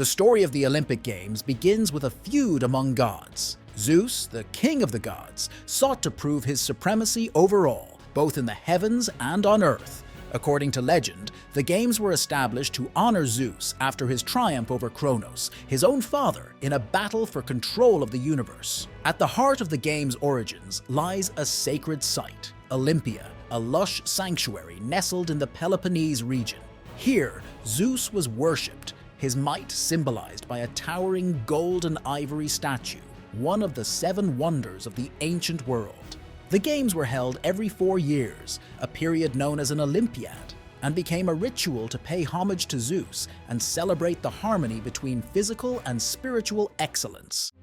The story of the Olympic Games begins with a feud among gods. Zeus, the king of the gods, sought to prove his supremacy over all, both in the heavens and on earth. According to legend, the games were established to honor Zeus after his triumph over Kronos, his own father, in a battle for control of the universe. At the heart of the games' origins lies a sacred site, Olympia, a lush sanctuary nestled in the Peloponnese region. Here, Zeus was worshipped, his might symbolized by a towering gold and ivory statue, one of the 7 wonders of the ancient world. The games were held every 4 years, a period known as an Olympiad, and became a ritual to pay homage to Zeus and celebrate the harmony between physical and spiritual excellence.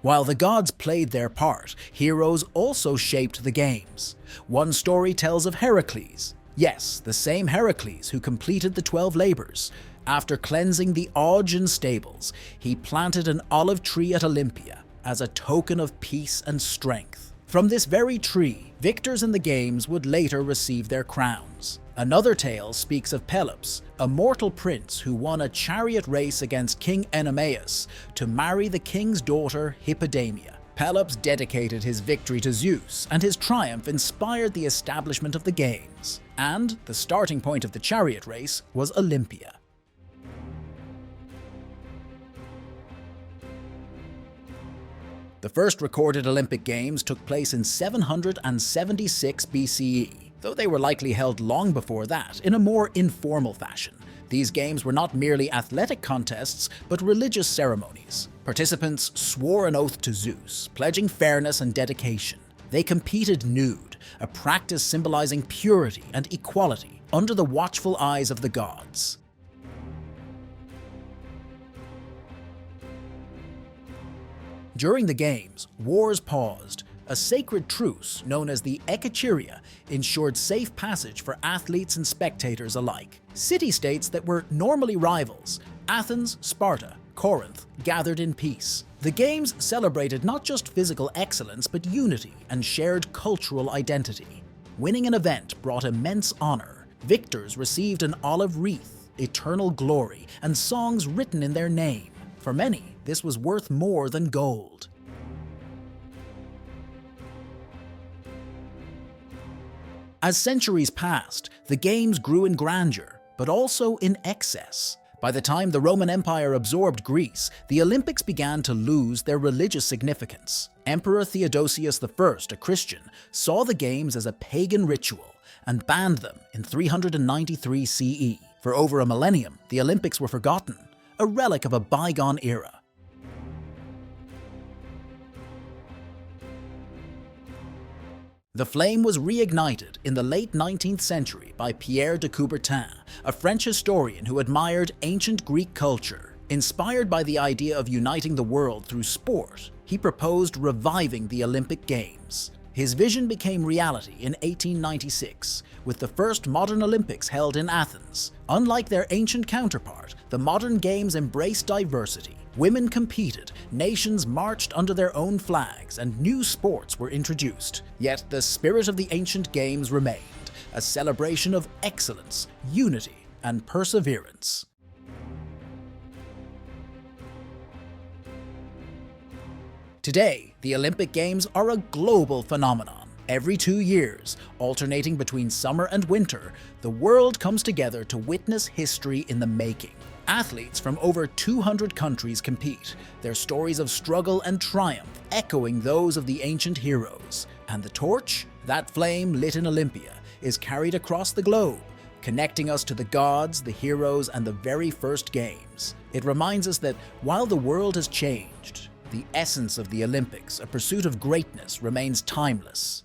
While the gods played their part, heroes also shaped the games. One story tells of Heracles. Yes, the same Heracles who completed the 12 labors. After cleansing the Augean stables, he planted an olive tree at Olympia as a token of peace and strength. From this very tree, victors in the games would later receive their crowns. Another tale speaks of Pelops, a mortal prince who won a chariot race against King Oenomaus to marry the king's daughter Hippodamia. Pelops dedicated his victory to Zeus, and his triumph inspired the establishment of the games. And the starting point of the chariot race was Olympia. The first recorded Olympic Games took place in 776 BCE, though they were likely held long before that, in a more informal fashion. These games were not merely athletic contests, but religious ceremonies. Participants swore an oath to Zeus, pledging fairness and dedication. They competed nude, a practice symbolizing purity and equality, under the watchful eyes of the gods. During the games, wars paused. A sacred truce, known as the Ekacheria, ensured safe passage for athletes and spectators alike. City-states that were normally rivals, Athens, Sparta, Corinth, gathered in peace. The games celebrated not just physical excellence, but unity and shared cultural identity. Winning an event brought immense honor. Victors received an olive wreath, eternal glory, and songs written in their name. For many, this was worth more than gold. As centuries passed, the games grew in grandeur, but also in excess. By the time the Roman Empire absorbed Greece, the Olympics began to lose their religious significance. Emperor Theodosius I, a Christian, saw the games as a pagan ritual and banned them in 393 CE. For over a millennium, the Olympics were forgotten, a relic of a bygone era. The flame was reignited in the late 19th century by Pierre de Coubertin, a French historian who admired ancient Greek culture. Inspired by the idea of uniting the world through sport, he proposed reviving the Olympic Games. His vision became reality in 1896, with the first modern Olympics held in Athens. Unlike their ancient counterpart, the modern games embraced diversity. Women competed, nations marched under their own flags, and new sports were introduced. Yet the spirit of the ancient games remained, a celebration of excellence, unity, and perseverance. Today, the Olympic Games are a global phenomenon. Every 2 years, alternating between summer and winter, the world comes together to witness history in the making. Athletes from over 200 countries compete, their stories of struggle and triumph echoing those of the ancient heroes. And the torch, that flame lit in Olympia, is carried across the globe, connecting us to the gods, the heroes, and the very first games. It reminds us that while the world has changed, the essence of the Olympics, a pursuit of greatness, remains timeless.